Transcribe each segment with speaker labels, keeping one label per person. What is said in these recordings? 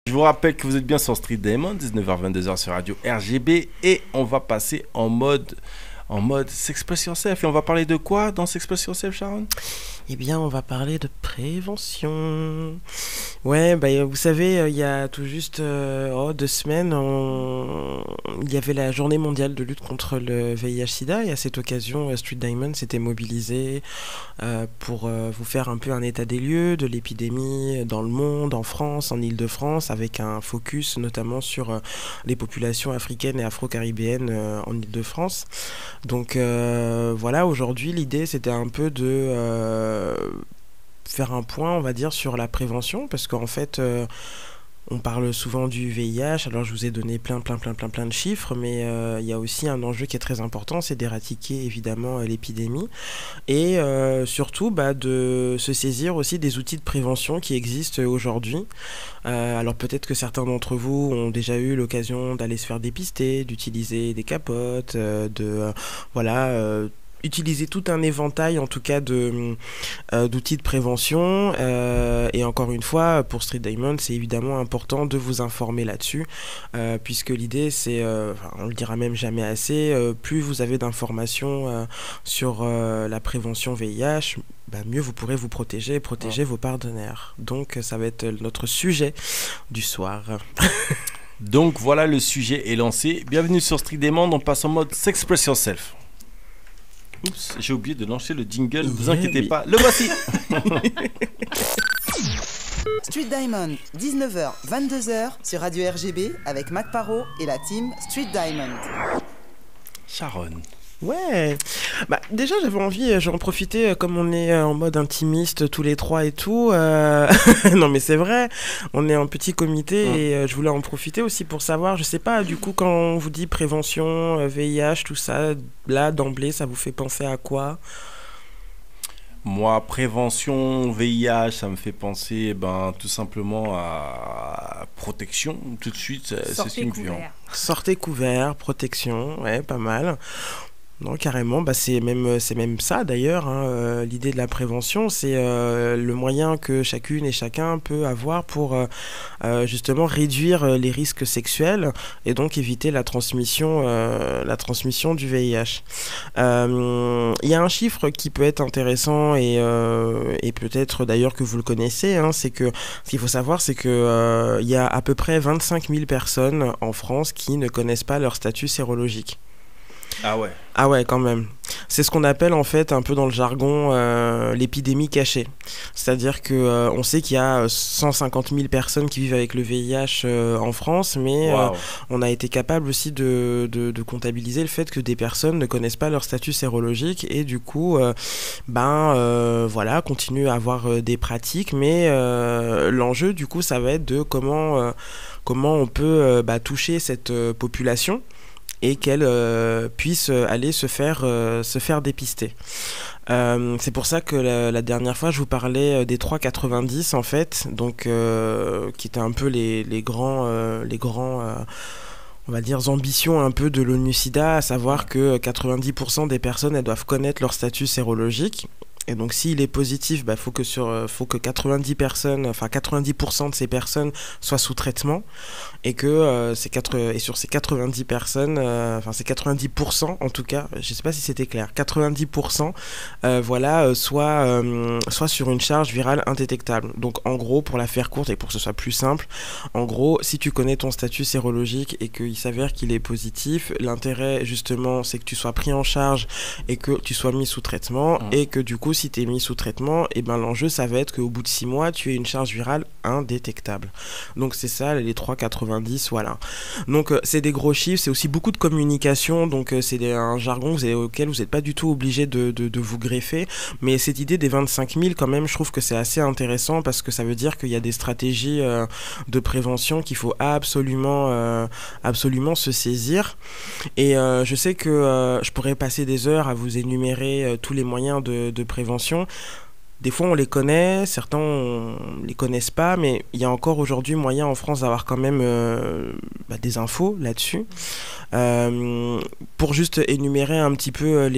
Speaker 1: Je vous rappelle que vous êtes bien sur Street Diamond, 19h-22h sur Radio RGB et on va passer en mode S'Express Yourself. Et on va parler de quoi dans S'Express Yourself, Sharon?
Speaker 2: Eh bien, on va parler de prévention. Ouais, vous savez, il y a tout juste 2 semaines, il y avait la journée mondiale de lutte contre le VIH-Sida et à cette occasion, Street Diamond s'était mobilisé pour vous faire un peu un état des lieux de l'épidémie dans le monde, en France, en Île-de-France, avec un focus notamment sur les populations africaines et afro-caribéennes en Île-de-France. Donc voilà, aujourd'hui, l'idée, c'était un peu de faire un point, on va dire, sur la prévention, parce qu'en fait, on parle souvent du VIH, alors je vous ai donné plein de chiffres, mais il y a aussi un enjeu qui est très important, c'est d'éradiquer évidemment l'épidémie, et surtout de se saisir aussi des outils de prévention qui existent aujourd'hui. Alors peut-être que certains d'entre vous ont déjà eu l'occasion d'aller se faire dépister, d'utiliser des capotes, utiliser tout un éventail en tout cas d'outils de prévention et encore une fois pour Street Diamond c'est évidemment important de vous informer là-dessus puisque l'idée c'est, on le dira même jamais assez, plus vous avez d'informations sur la prévention VIH, mieux vous pourrez vous protéger et protéger vos partenaires. Donc ça va être notre sujet du soir.
Speaker 1: Donc voilà, le sujet est lancé. Bienvenue sur Street Diamond, on passe en mode S'Express Yourself. Oups, j'ai oublié de lancer le jingle, ne vous inquiétez pas, le voici.
Speaker 3: Street Diamond, 19h, 22h sur Radio RGB avec Mac Parot et la team Street Diamond.
Speaker 1: Sharon.
Speaker 2: Ouais, déjà j'avais envie, j'en profiter comme on est en mode intimiste tous les trois et tout, non mais c'est vrai, on est en petit comité et je voulais en profiter aussi pour savoir, je sais pas, du coup quand on vous dit prévention, VIH, tout ça, là d'emblée ça vous fait penser à quoi?
Speaker 1: Moi, prévention, VIH, ça me fait penser tout simplement à protection, tout de suite, c'est ce qui me vient.
Speaker 2: Sortez couvert, protection, ouais, pas mal. Non, carrément, c'est même ça d'ailleurs, hein, l'idée de la prévention, c'est le moyen que chacune et chacun peut avoir pour justement réduire les risques sexuels et donc éviter la transmission du VIH. Il y a un chiffre qui peut être intéressant et peut-être d'ailleurs que vous le connaissez, hein, c'est que ce qu'il faut savoir, c'est que il y a à peu près 25 000 personnes en France qui ne connaissent pas leur statut sérologique.
Speaker 1: Ah ouais.
Speaker 2: Ah ouais, quand même. C'est ce qu'on appelle en fait un peu dans le jargon l'épidémie cachée. C'est-à-dire que on sait qu'il y a 150 000 personnes qui vivent avec le VIH en France, mais on a été capable aussi de comptabiliser le fait que des personnes ne connaissent pas leur statut sérologique et du coup, continuent à avoir des pratiques, mais l'enjeu du coup, ça va être de comment on peut toucher cette population et qu'elle puisse aller se faire dépister. C'est pour ça que la dernière fois je vous parlais des 3,90 en fait, donc qui étaient un peu les grands on va dire ambitions un peu de l'ONU-SIDA, à savoir que 90% des personnes elles doivent connaître leur statut sérologique. Et donc s'il est positif, faut que 90% de ces personnes soient sous traitement et que sur ces 90 personnes, c'est 90% en tout cas, je sais pas si c'était clair, 90% soit sur une charge virale indétectable. Donc en gros, pour la faire courte et pour que ce soit plus simple, en gros, si tu connais ton statut sérologique et qu'il s'avère qu'il est positif, l'intérêt justement c'est que tu sois pris en charge et que tu sois mis sous traitement et que du coup si tu es mis sous traitement, l'enjeu ça va être qu'au bout de 6 mois tu aies une charge virale indétectable. Donc c'est ça les 3,90, voilà. Donc c'est des gros chiffres, c'est aussi beaucoup de communication, donc c'est un jargon auquel vous n'êtes pas du tout obligé de vous greffer, mais cette idée des 25 000 quand même, je trouve que c'est assez intéressant parce que ça veut dire qu'il y a des stratégies de prévention qu'il faut absolument se saisir. Et je sais que je pourrais passer des heures à vous énumérer tous les moyens de prévention. Des fois on les connaît, certains on les connaissent pas, mais il y a encore aujourd'hui moyen en France d'avoir quand même des infos là-dessus. Pour juste énumérer un petit peu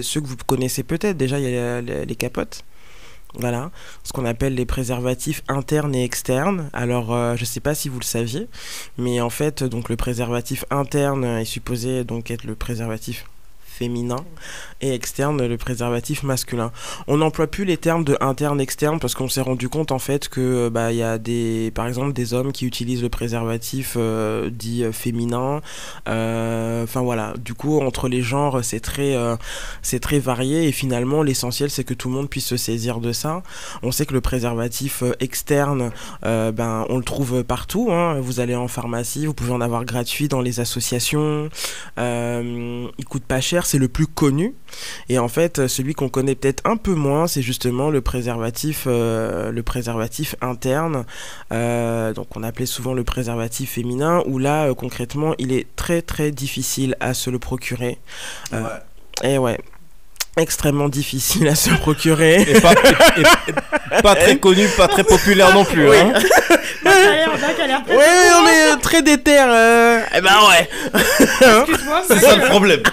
Speaker 2: ceux que vous connaissez peut-être, déjà il y a les capotes. Voilà, ce qu'on appelle les préservatifs internes et externes. Alors, je ne sais pas si vous le saviez, mais en fait, donc le préservatif interne est supposé donc être le préservatif féminin et externe le préservatif masculin. On n'emploie plus les termes de interne externe parce qu'on s'est rendu compte en fait que il y a par exemple des hommes qui utilisent le préservatif dit féminin. Enfin voilà, du coup entre les genres c'est très varié et finalement l'essentiel c'est que tout le monde puisse se saisir de ça. On sait que le préservatif externe on le trouve partout, hein. Vous allez en pharmacie, vous pouvez en avoir gratuit dans les associations, il coûte pas cher, c'est le plus connu. Et en fait, celui qu'on connaît peut-être un peu moins, c'est justement le préservatif interne. Donc on appelait souvent le préservatif féminin, où là, concrètement, il est très très difficile à se le procurer. Et ouais. Extrêmement difficile à se procurer.
Speaker 1: Et pas très connu, pas très populaire non plus.
Speaker 2: Oui.
Speaker 1: Hein.
Speaker 2: Ouais, on est très déter. Eh ben ouais.
Speaker 4: Excuse-moi,
Speaker 1: C'est ça le problème.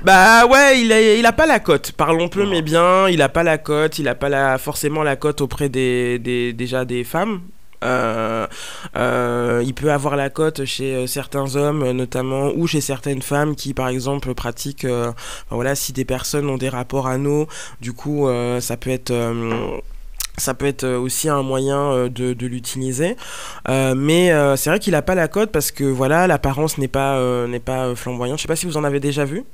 Speaker 2: Bah ouais, il a pas la cote. Parlons peu mais bien, il a pas la cote, il a pas forcément la cote auprès déjà des femmes. Il peut avoir la cote chez certains hommes notamment ou chez certaines femmes qui par exemple pratiquent voilà, si des personnes ont des rapports anaux, du coup ça peut être aussi un moyen de l'utiliser, mais c'est vrai qu'il a pas la cote parce que voilà, l'apparence n'est pas flamboyante. Je sais pas si vous en avez déjà vu.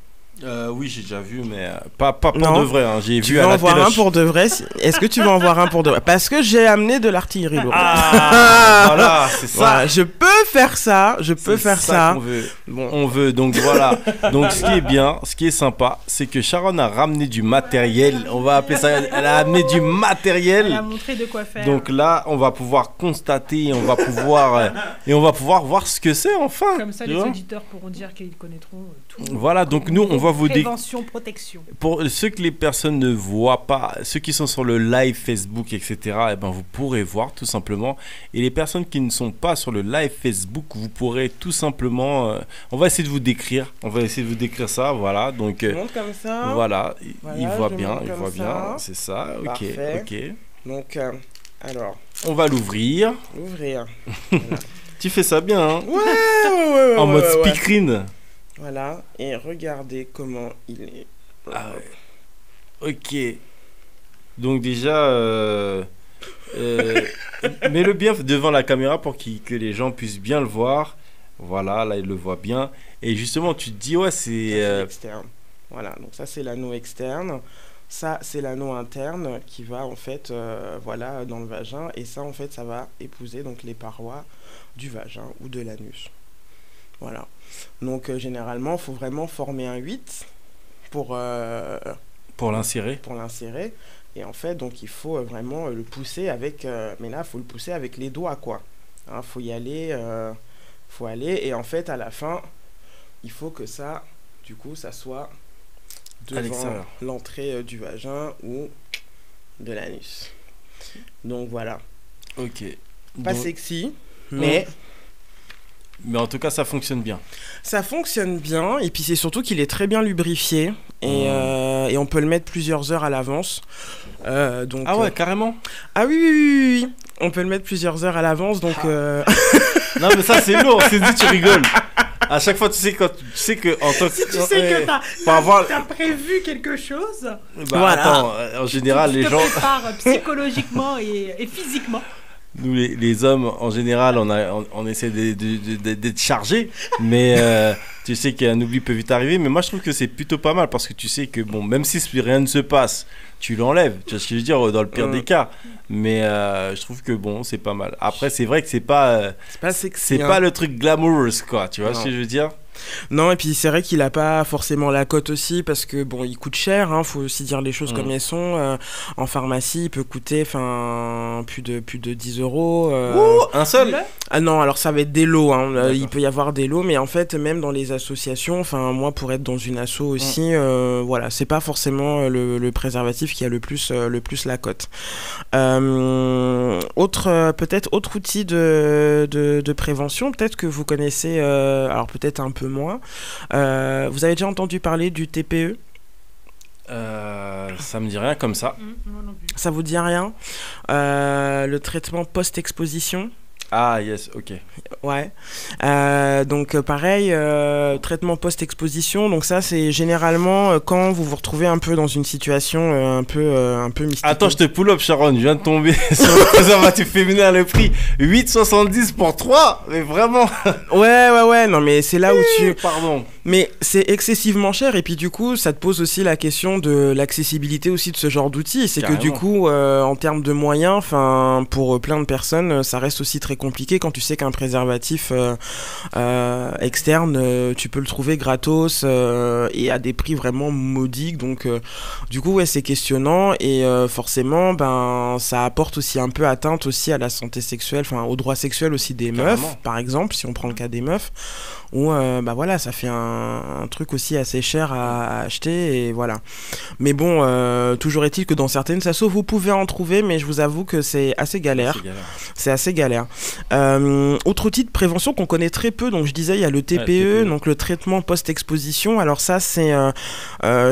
Speaker 1: Oui, j'ai déjà vu, mais pas pour
Speaker 2: Non.
Speaker 1: de vrai. Hein. J'ai
Speaker 2: Tu
Speaker 1: vu
Speaker 2: veux
Speaker 1: à
Speaker 2: en
Speaker 1: la
Speaker 2: voir
Speaker 1: télé.
Speaker 2: un pour de vrai Est-ce que tu veux en voir un pour de vrai? Parce que j'ai amené de l'artillerie lourde.
Speaker 1: Voilà, c'est ça.
Speaker 2: Voilà, je peux faire ça.
Speaker 1: Qu'on veut.
Speaker 2: Bon.
Speaker 1: On veut, donc voilà. Donc ce qui est bien, ce qui est sympa, c'est que Sharon a ramené du matériel. On va appeler ça. Elle a amené du matériel.
Speaker 4: Elle a montré de quoi faire.
Speaker 1: Donc là, on va pouvoir constater, on va pouvoir voir ce que c'est enfin.
Speaker 4: Comme ça,
Speaker 1: tu
Speaker 4: les
Speaker 1: vois.
Speaker 4: auditeurs pourront dire qu'ils connaîtront tout.
Speaker 1: Voilà, donc nous, on va vous décrire.
Speaker 4: Prévention, protection.
Speaker 1: Pour ceux que les personnes ne voient pas, ceux qui sont sur le live Facebook, etc., eh ben vous pourrez voir tout simplement. Et les personnes qui ne sont pas sur le live Facebook, vous pourrez tout simplement... on va essayer de vous décrire. On va essayer de vous décrire ça, voilà. Donc,
Speaker 2: Je monte comme ça.
Speaker 1: voilà, il voit
Speaker 2: je
Speaker 1: bien,
Speaker 2: monte
Speaker 1: il
Speaker 2: comme
Speaker 1: voit
Speaker 2: ça.
Speaker 1: bien. C'est ça, ok,
Speaker 2: Parfait.
Speaker 1: ok.
Speaker 2: Donc, alors,
Speaker 1: On va l'ouvrir.
Speaker 2: ouvrir.
Speaker 1: Tu fais ça bien, hein.
Speaker 2: Ouais.
Speaker 1: En mode
Speaker 2: ouais.
Speaker 1: speakerine.
Speaker 2: Voilà, et regardez comment il est.
Speaker 1: Ah ouais. Ok. Donc déjà, mets-le bien devant la caméra pour que les gens puissent bien le voir. Voilà, là, ils le voient bien. Et justement, tu te dis, ouais,
Speaker 2: Ça,
Speaker 1: c'est...
Speaker 2: c'est externe. Voilà, donc ça c'est l'anneau externe. Ça c'est l'anneau interne qui va en fait voilà, dans le vagin. Et ça en fait ça va épouser donc les parois du vagin ou de l'anus. Voilà. Donc généralement il faut vraiment former un 8 pour
Speaker 1: l'insérer.
Speaker 2: Et en fait donc il faut vraiment le pousser avec... mais là il faut le pousser avec les doigts quoi. Hein, faut y aller. Faut aller et en fait à la fin il faut que ça du coup ça soit devant
Speaker 1: l'extérieur.
Speaker 2: l'entrée du vagin ou de l'anus. Donc voilà.
Speaker 1: Ok.
Speaker 2: Pas
Speaker 1: Donc-
Speaker 2: sexy, mais
Speaker 1: Mais en tout cas, ça fonctionne bien.
Speaker 2: ça fonctionne bien. Et puis c'est surtout qu'il est très bien lubrifié. Et on peut le mettre plusieurs heures à l'avance. Donc,
Speaker 1: Ah ouais, carrément.
Speaker 2: Ah oui. On peut le mettre plusieurs heures à l'avance. Donc
Speaker 1: Non, mais ça, c'est lourd. C'est dit, tu rigoles. À chaque fois, tu sais que en tant que...
Speaker 4: Si tu sais que
Speaker 1: pour avoir...
Speaker 4: t'as prévu quelque chose,
Speaker 1: Bah,
Speaker 2: Voilà.
Speaker 1: attends, en général,
Speaker 4: tu
Speaker 1: les
Speaker 4: te
Speaker 1: gens...
Speaker 4: prépares psychologiquement et physiquement.
Speaker 1: Nous, les hommes, en général, on essaie d'être chargés, mais tu sais qu'un oubli peut vite arriver. Mais moi, je trouve que c'est plutôt pas mal parce que tu sais que, bon, même si rien ne se passe, tu l'enlèves. Tu vois ce que je veux dire, dans le pire des cas. Mais je trouve que, bon, c'est pas mal. Après, c'est vrai que c'est pas
Speaker 2: sexy.
Speaker 1: c'est pas le truc glamorous, quoi. Tu vois
Speaker 2: Non.
Speaker 1: ce que je veux dire?
Speaker 2: Non, et puis c'est vrai qu'il a pas forcément la cote aussi parce que bon, il coûte cher, hein, faut aussi dire les choses comme elles sont. En pharmacie, il peut coûter plus de 10 euros.
Speaker 1: Ouh, un seul?
Speaker 2: Ah non, alors ça va être des lots, hein.
Speaker 1: D'accord.
Speaker 2: Il peut y avoir des lots, mais en fait, même dans les associations, enfin moi pour être dans une asso aussi, voilà, c'est pas forcément le préservatif qui a le plus la cote. Peut-être autre outil de prévention, peut-être que vous connaissez, alors peut-être un peu moins. Vous avez déjà entendu parler du TPE?
Speaker 1: Ça me dit rien comme ça.
Speaker 4: Moi non plus.
Speaker 2: Ça vous dit rien? Le traitement post-exposition?
Speaker 1: Ah, yes, ok.
Speaker 2: Ouais. Donc pareil, traitement post-exposition. Donc ça, c'est généralement quand vous vous retrouvez un peu dans une situation un peu mystique.
Speaker 1: Attends, je te pull up, Sharon. Je viens de tomber sur le préservatif féminin, le prix 8,70 pour 3. Mais vraiment.
Speaker 2: Ouais. Non, mais c'est là où tu.
Speaker 1: Pardon.
Speaker 2: Mais c'est excessivement cher et puis du coup ça te pose aussi la question de l'accessibilité aussi de ce genre d'outils. C'est que du coup en termes de moyens, enfin pour plein de personnes ça reste aussi très compliqué quand tu sais qu'un préservatif externe tu peux le trouver gratos et à des prix vraiment modiques. Donc du coup ouais c'est questionnant et forcément ben ça apporte aussi un peu atteinte aussi à la santé sexuelle, enfin aux droits sexuels aussi des meufs par exemple si on prend le cas des meufs. Où bah voilà ça fait un truc aussi assez cher à acheter et voilà, mais bon toujours est-il que dans certaines assos vous pouvez en trouver, mais je vous avoue que c'est assez galère. C'est assez galère. Autre outil de prévention qu'on connaît très peu, donc je disais il y a le TPE, donc le traitement post-exposition. Alors ça c'est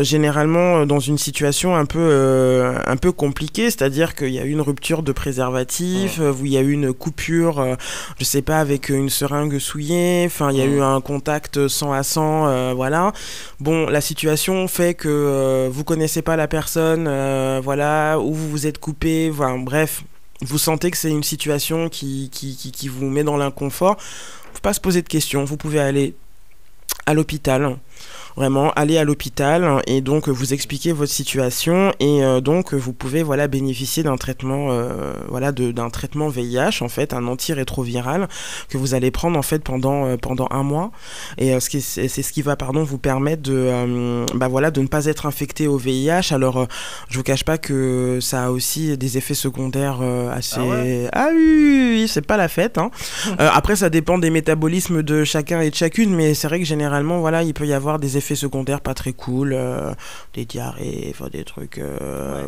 Speaker 2: généralement dans une situation un peu compliquée, c'est-à-dire qu'il y a eu une rupture de préservatif, où il y a eu une coupure je sais pas avec une seringue souillée, enfin il y a eu un contact sang à sang, voilà. Bon, la situation fait que vous connaissez pas la personne, voilà, ou vous vous êtes coupé, voilà, bref, vous sentez que c'est une situation qui vous met dans l'inconfort. Faut pas se poser de questions, vous pouvez aller à l'hôpital. Vraiment, aller à l'hôpital et donc vous expliquer votre situation et donc vous pouvez voilà bénéficier d'un traitement d'un traitement VIH en fait, un antirétroviral que vous allez prendre en fait pendant un mois et c'est ce qui va vous permettre de de ne pas être infecté au VIH. Alors je vous cache pas que ça a aussi des effets secondaires assez oui, c'est pas la fête hein. Après ça dépend des métabolismes de chacun et de chacune, mais c'est vrai que généralement voilà, il peut y avoir des effets secondaires pas très cool, des diarrhées, enfin des trucs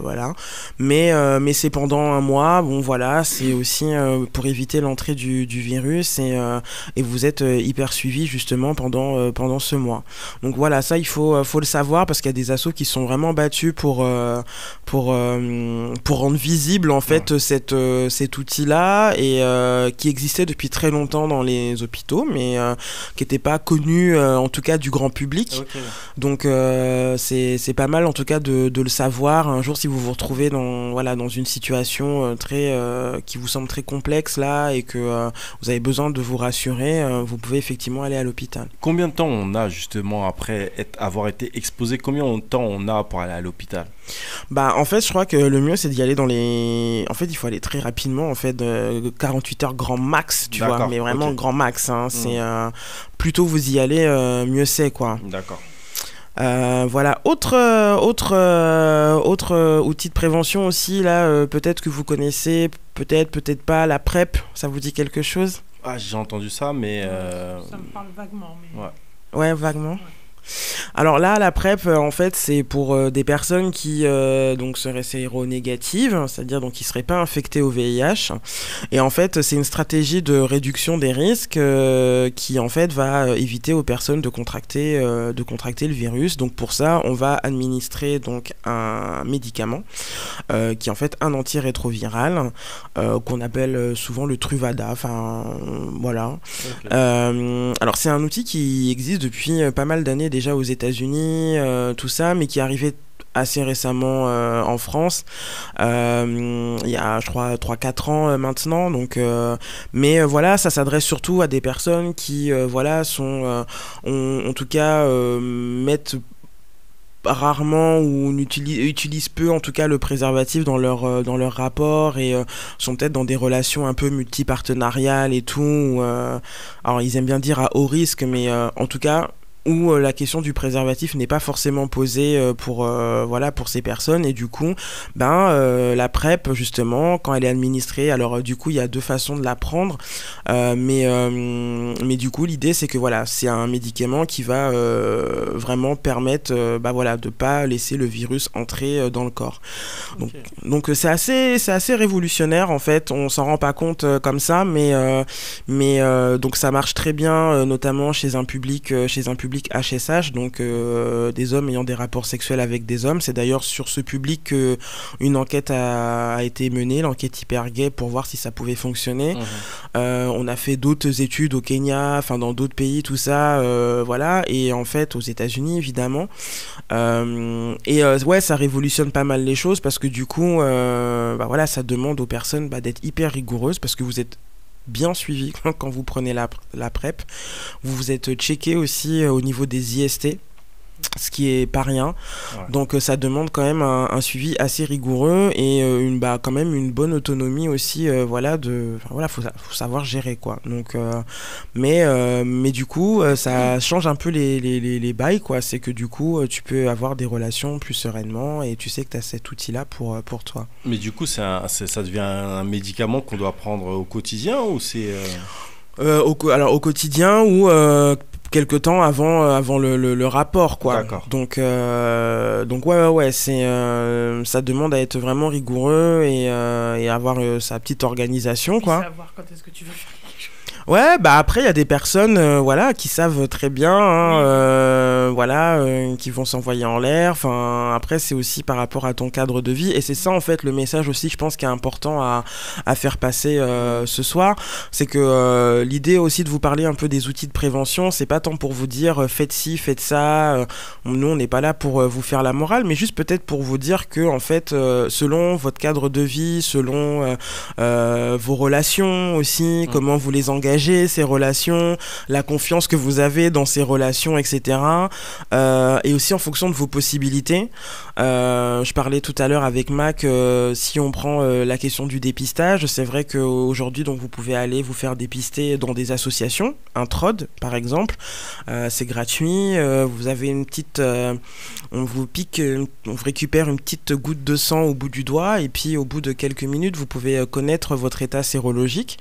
Speaker 2: voilà, mais c'est pendant un mois. Bon voilà, c'est aussi pour éviter l'entrée du virus et vous êtes hyper suivi justement pendant ce mois. Donc voilà, ça il faut le savoir parce qu'il y a des assos qui sont vraiment battus pour rendre visible en fait cet outil là et qui existait depuis très longtemps dans les hôpitaux, mais qui n'était pas connu en tout cas du grand public. Okay. Donc c'est pas mal en tout cas de le savoir un jour si vous vous retrouvez dans une situation qui vous semble très complexe là et que vous avez besoin de vous rassurer, vous pouvez effectivement aller à l'hôpital.
Speaker 1: Combien de temps on a justement après avoir été exposé, combien de temps on a pour aller à l'hôpital?
Speaker 2: Bah en fait je crois que le mieux c'est d'y aller en fait il faut aller très rapidement en fait, 48 heures grand max tu vois, mais vraiment grand max hein, c'est plus tôt vous y allez mieux c'est quoi.
Speaker 1: D'accord.
Speaker 2: Voilà, autre outil de prévention aussi là, peut-être que vous connaissez, peut-être pas, la PrEP, ça vous dit quelque chose?
Speaker 1: Ah j'ai entendu ça mais
Speaker 4: ça me parle vaguement mais...
Speaker 2: Ouais vaguement. Alors là, la PrEP, en fait, c'est pour des personnes qui donc seraient séronégatives, c'est-à-dire donc qui seraient pas infectées au VIH. Et en fait, c'est une stratégie de réduction des risques qui en fait va éviter aux personnes de contracter le virus. Donc pour ça, on va administrer donc un médicament qui est en fait un antirétroviral qu'on appelle souvent le Truvada. Enfin voilà. Okay. Alors c'est un outil qui existe depuis pas mal d'années déjà aux États-Unis, tout ça, mais qui est arrivé assez récemment en France, il y a je crois 3-4 ans maintenant, donc mais voilà, ça s'adresse surtout à des personnes qui sont en tout cas mettent rarement ou utilisent peu en tout cas le préservatif dans leur rapport et sont peut-être dans des relations un peu multipartenariales et tout, alors ils aiment bien dire à haut risque, mais en tout cas où la question du préservatif n'est pas forcément posée pour ces personnes, et du coup la PrEP justement quand elle est administrée, alors du coup il y a deux façons de la prendre, mais du coup l'idée c'est que voilà, c'est un médicament qui va vraiment permettre de pas laisser le virus entrer dans le corps. Donc c'est assez révolutionnaire en fait, on s'en rend pas compte comme ça, mais donc ça marche très bien notamment chez un public public HSH, donc des hommes ayant des rapports sexuels avec des hommes. C'est d'ailleurs sur ce public qu'une enquête a été menée, l'enquête Hypergay, pour voir si ça pouvait fonctionner. On a fait d'autres études au Kenya, enfin dans d'autres pays, tout ça, voilà, et en fait aux États-Unis évidemment. Ouais, ça révolutionne pas mal les choses parce que du coup, voilà, ça demande aux personnes d'être hyper rigoureuses parce que vous êtes bien suivi quand vous prenez la PrEP. Vous vous êtes checké aussi au niveau des IST, ce qui est pas rien. Ouais. Donc ça demande quand même un suivi assez rigoureux et quand même une bonne autonomie aussi. Voilà, faut savoir gérer quoi. Donc mais du coup ça change un peu les bails quoi. C'est que du coup tu peux avoir des relations plus sereinement et tu sais que tu as cet outil là pour toi.
Speaker 1: Mais du coup ça devient un médicament qu'on doit prendre au quotidien ou c'est
Speaker 2: alors au quotidien ou quelque temps avant le rapport quoi.
Speaker 1: D'accord.
Speaker 2: Donc ouais c'est ça demande à être vraiment rigoureux et avoir sa petite organisation quoi.
Speaker 4: Savoir quand est-ce que tu veux faire quelque chose.
Speaker 2: Ouais, après il y a des personnes voilà qui savent très bien qui vont s'envoyer en l'air. Enfin après c'est aussi par rapport à ton cadre de vie et c'est ça en fait le message aussi je pense qui est important à faire passer ce soir, c'est que l'idée aussi de vous parler un peu des outils de prévention, c'est pas tant pour vous dire faites ci, faites ça, nous on n'est pas là pour vous faire la morale, mais juste peut-être pour vous dire que en fait selon votre cadre de vie, selon vos relations aussi, comment vous les engagez, ces relations, la confiance que vous avez dans ces relations, etc. Et aussi en fonction de vos possibilités. Je parlais tout à l'heure avec Mac, si on prend la question du dépistage, c'est vrai qu'aujourd'hui, donc, vous pouvez aller vous faire dépister dans des associations, un TROD par exemple, c'est gratuit, vous avez une petite... on vous pique, on vous récupère une petite goutte de sang au bout du doigt et puis au bout de quelques minutes, vous pouvez connaître votre état sérologique.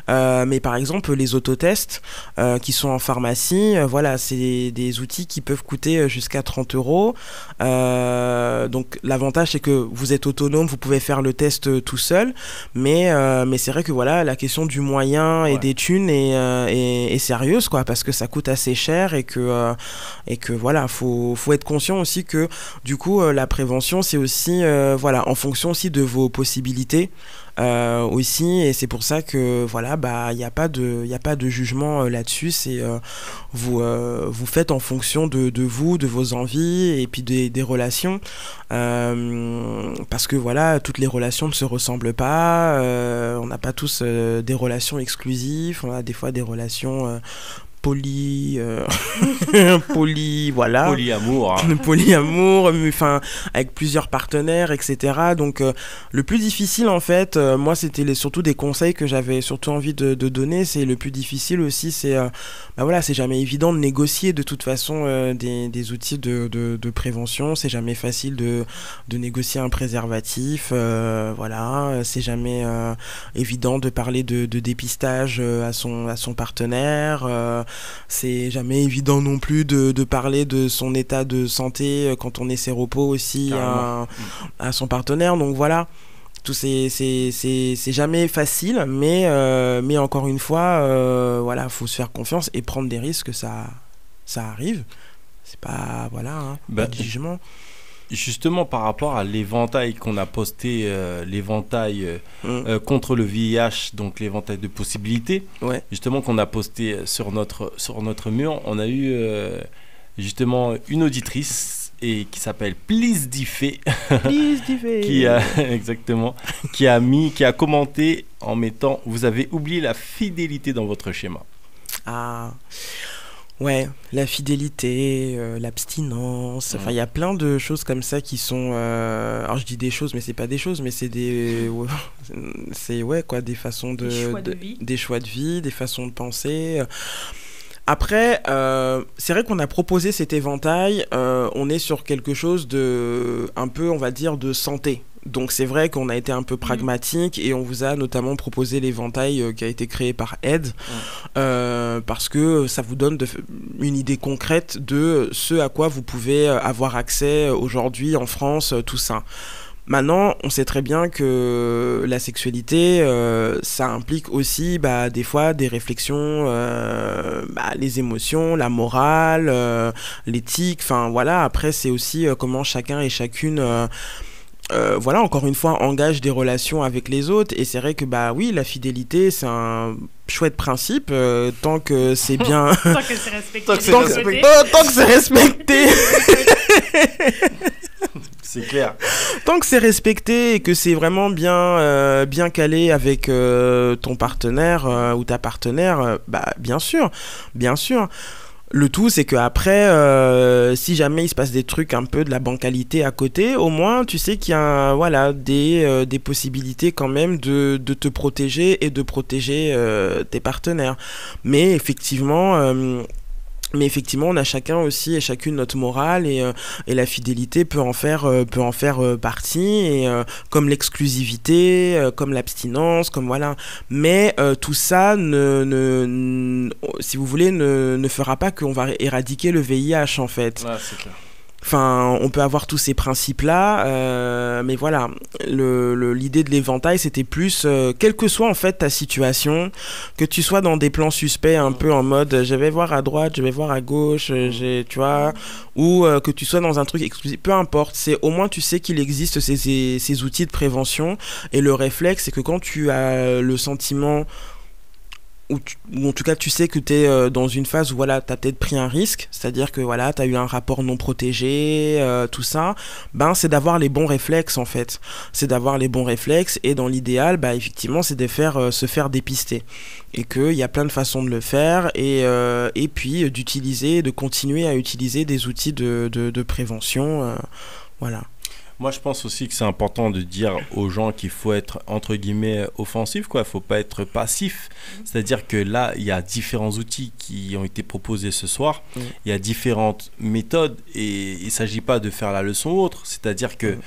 Speaker 2: Mais par exemple, les autotests qui sont en pharmacie, voilà, c'est des outils qui peuvent coûter jusqu'à 30 €. Donc l'avantage c'est que vous êtes autonome, vous pouvez faire le test tout seul, mais c'est vrai que voilà, la question du moyen et des thunes est sérieuse quoi, parce que ça coûte assez cher et que voilà, faut être conscient aussi que du coup la prévention c'est aussi voilà, en fonction aussi de vos possibilités. Aussi, et c'est pour ça que voilà, il n'y a pas de jugement là-dessus, c'est vous faites en fonction de vous, de vos envies et puis des relations, parce que voilà, toutes les relations ne se ressemblent pas, on n'a pas tous des relations exclusives, on a des fois des relations voilà, polyamour, enfin avec plusieurs partenaires, etc. Donc le plus difficile en fait, moi c'était surtout des conseils que j'avais surtout envie de donner. C'est le plus difficile aussi, c'est voilà, c'est jamais évident de négocier de toute façon des outils de prévention. C'est jamais facile de négocier un préservatif, voilà, c'est jamais évident de parler de dépistage à son partenaire. C'est jamais évident non plus de parler de son état de santé quand on est séropo aussi à son partenaire. Donc voilà, tout c'est jamais facile, mais encore une fois, voilà, faut se faire confiance et prendre des risques, ça arrive. C'est pas pas de jugement.
Speaker 1: Justement, par rapport à l'éventail qu'on a posté, l'éventail contre le VIH, donc l'éventail de possibilités, justement qu'on a posté sur notre mur, on a eu justement une auditrice qui s'appelle Please Diffé, qui a commenté en mettant « Vous avez oublié la fidélité dans votre schéma ».
Speaker 2: Ah. Ouais, la fidélité, l'abstinence, enfin il y a plein de choses comme ça qui sont... alors je dis des choses, mais c'est pas des choses, mais c'est des... c'est quoi, des façons
Speaker 4: des
Speaker 2: choix de vie, des façons de penser. Après, c'est vrai qu'on a proposé cet éventail, on est sur quelque chose de... un peu, on va dire, de santé. Donc c'est vrai qu'on a été un peu pragmatique et on vous a notamment proposé l'éventail qui a été créé par Ed, parce que ça vous donne une idée concrète de ce à quoi vous pouvez avoir accès aujourd'hui en France, tout ça. Maintenant, on sait très bien que la sexualité, ça implique aussi des fois des réflexions, les émotions, la morale, l'éthique. Enfin voilà, après c'est aussi comment chacun et chacune voilà, encore une fois, engage des relations avec les autres. Et c'est vrai que, oui, la fidélité, c'est un chouette principe, tant que c'est bien...
Speaker 4: Tant que c'est respecté.
Speaker 2: Tant que c'est respecté.
Speaker 1: C'est clair.
Speaker 2: Tant que c'est respecté et que c'est vraiment bien calé avec ton partenaire ou ta partenaire, bien sûr, bien sûr. Le tout, c'est qu'après, si jamais il se passe des trucs un peu de la bancalité à côté, au moins, tu sais qu'il y a des possibilités quand même de te protéger et de protéger tes partenaires. Mais effectivement, on a chacun aussi et chacune notre morale et la fidélité peut en faire partie et comme l'exclusivité, comme l'abstinence, comme voilà. Mais tout ça si vous voulez ne fera pas qu'on va éradiquer le VIH en fait.
Speaker 1: Ouais, c'est clair.
Speaker 2: Enfin, on peut avoir tous ces principes-là, mais voilà, l'idée de l'éventail, c'était plus, quelle que soit en fait ta situation, que tu sois dans des plans suspects, un peu en mode, je vais voir à droite, je vais voir à gauche, tu vois, ou que tu sois dans un truc exclusif, peu importe, c'est au moins tu sais qu'il existe ces outils de prévention, et le réflexe, c'est que quand tu as le sentiment ou en tout cas tu sais que tu es dans une phase où voilà, tu as peut-être pris un risque, c'est-à-dire que voilà, tu as eu un rapport non protégé, tout ça, c'est d'avoir les bons réflexes en fait. C'est d'avoir les bons réflexes et dans l'idéal, effectivement, c'est de se faire dépister. Et qu'il y a plein de façons de le faire et puis de continuer à utiliser des outils de prévention. Voilà.
Speaker 1: Moi, je pense aussi que c'est important de dire aux gens qu'il faut être, entre guillemets, offensif, quoi. Il ne faut pas être passif. C'est-à-dire que là, il y a différents outils qui ont été proposés ce soir. Il y a différentes méthodes et il ne s'agit pas de faire la leçon ou autre. C'est-à-dire que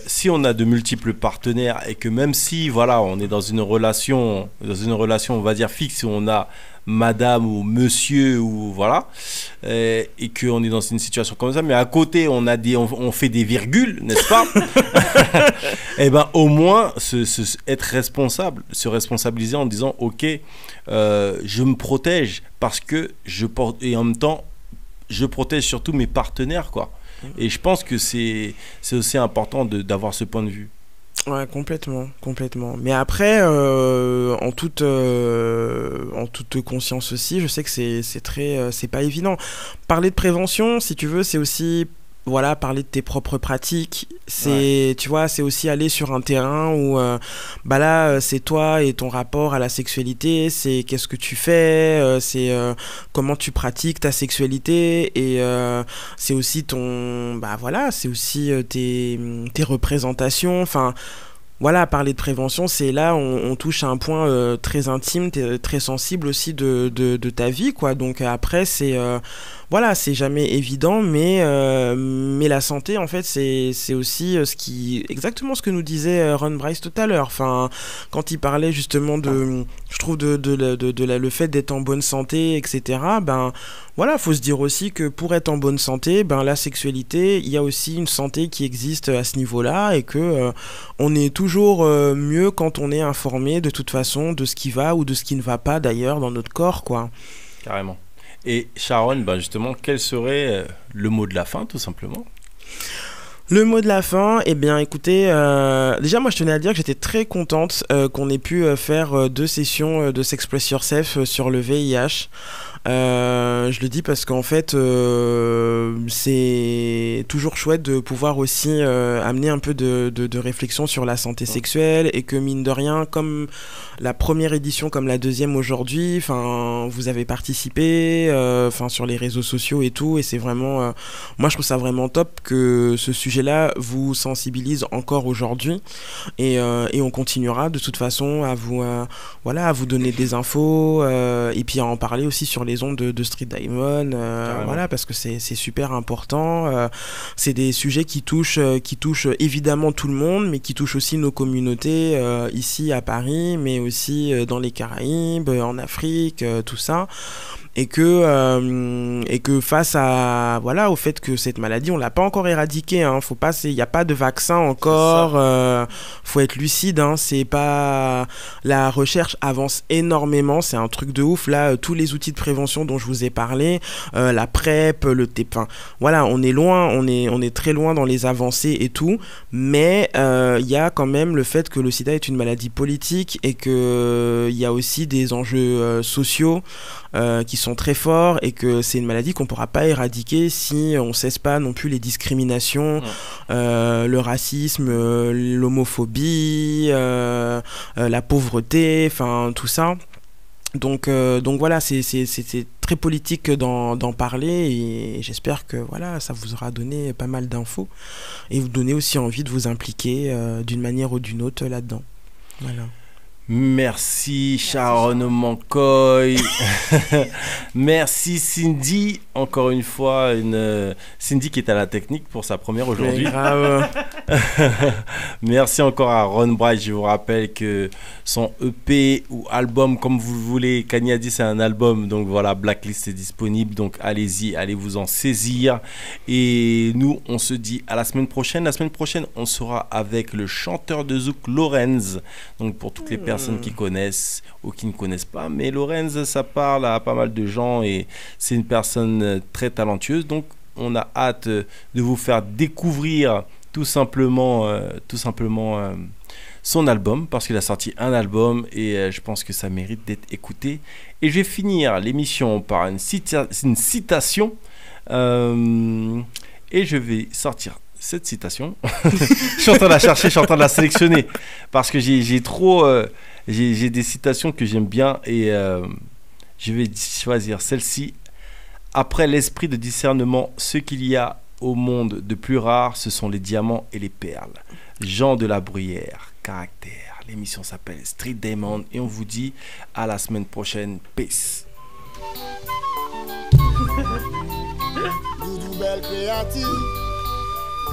Speaker 1: si on a de multiples partenaires et que même si, voilà, on est dans une relation, on va dire, fixe, où on a madame ou monsieur ou voilà et qu'on est dans une situation comme ça, mais à côté on fait des virgules, n'est-ce pas? Et au moins être responsable, se responsabiliser en disant ok, je me protège parce que je porte et en même temps je protège surtout mes partenaires, quoi. Et je pense que c'est aussi important d'avoir ce point de vue.
Speaker 2: Ouais, complètement. Mais après, en toute conscience aussi, je sais que c'est pas évident. Parler de prévention, si tu veux, c'est aussi voilà, parler de tes propres pratiques. Tu vois, c'est aussi aller sur un terrain où là, c'est toi et ton rapport à la sexualité, c'est qu'est-ce que tu fais, c'est comment tu pratiques ta sexualité et c'est aussi c'est aussi tes représentations, enfin voilà, parler de prévention, c'est là on touche à un point très intime, très sensible aussi de ta vie, quoi. Donc après c'est voilà, c'est jamais évident, mais la santé en fait c'est aussi exactement ce que nous disait Ron Bryce tout à l'heure. Enfin, quand il parlait justement je trouve le fait d'être en bonne santé, etc. Voilà, faut se dire aussi que pour être en bonne santé, la sexualité, il y a aussi une santé qui existe à ce niveau-là et que on est toujours mieux quand on est informé de toute façon de ce qui va ou de ce qui ne va pas d'ailleurs dans notre corps, quoi.
Speaker 1: Carrément. Et Sharon, justement, quel serait le mot de la fin, tout simplement?
Speaker 2: Le mot de la fin, eh bien écoutez, déjà moi je tenais à dire que j'étais très contente qu'on ait pu faire 2 sessions de S'Express Yourself sur le VIH. Je le dis parce qu'en fait c'est toujours chouette de pouvoir aussi amener un peu de réflexion sur la santé sexuelle et que mine de rien, comme la première édition comme la deuxième aujourd'hui, vous avez participé sur les réseaux sociaux et tout, et c'est vraiment moi je trouve ça vraiment top que ce sujet-là vous sensibilise encore aujourd'hui et on continuera de toute façon à vous donner des infos et puis à en parler aussi sur les ondes de Street Diamond, voilà, parce que c'est super important. C'est des sujets qui touchent évidemment tout le monde, mais qui touchent aussi nos communautés ici à Paris, mais aussi dans les Caraïbes, en Afrique, tout ça. et que face à voilà au fait que cette maladie on l'a pas encore éradiquée, hein, faut pas, il y a pas de vaccin encore, faut être lucide, hein, c'est pas, la recherche avance énormément, c'est un truc de ouf là, tous les outils de prévention dont je vous ai parlé, la PrEP, le enfin voilà, on est loin, on est très loin dans les avancées et tout, mais il y a quand même le fait que le sida est une maladie politique et que il y a aussi des enjeux sociaux qui sont très forts, et que c'est une maladie qu'on pourra pas éradiquer si on cesse pas non plus les discriminations, le racisme, l'homophobie, la pauvreté, enfin tout ça. Donc voilà, c'est très politique d'en parler, et j'espère que voilà, ça vous aura donné pas mal d'infos et vous donner aussi envie de vous impliquer d'une manière ou d'une autre là-dedans. Voilà.
Speaker 1: Merci Sharon Mancoy. Merci Cindy, encore une fois, Cindy qui est à la technique pour sa première aujourd'hui. Merci encore à Ron Bright. Je vous rappelle que son EP ou album, comme vous voulez, Kanye a dit c'est un album, donc voilà, Blacklist est disponible, donc allez-y, allez vous en saisir. Et nous on se dit à la semaine prochaine. La semaine prochaine on sera avec le chanteur de Zouk, Lorenz, donc pour toutes les personnes qui connaissent ou qui ne connaissent pas, mais Lorenz, ça parle à pas mal de gens et c'est une personne très talentueuse, donc on a hâte de vous faire découvrir tout simplement son album, parce qu'il a sorti un album et je pense que ça mérite d'être écouté. Et je vais finir l'émission par une citation et je vais sortir cette citation. Je suis en train de la chercher, je suis en train de la sélectionner parce que j'ai des citations que j'aime bien, et je vais choisir celle-ci. Après l'esprit de discernement, ce qu'il y a au monde de plus rare, ce sont les diamants et les perles. Jean de la Bruyère, Caractère. L'émission s'appelle Street Diamond et on vous dit à la semaine prochaine. Peace.
Speaker 5: Doudou belle créative.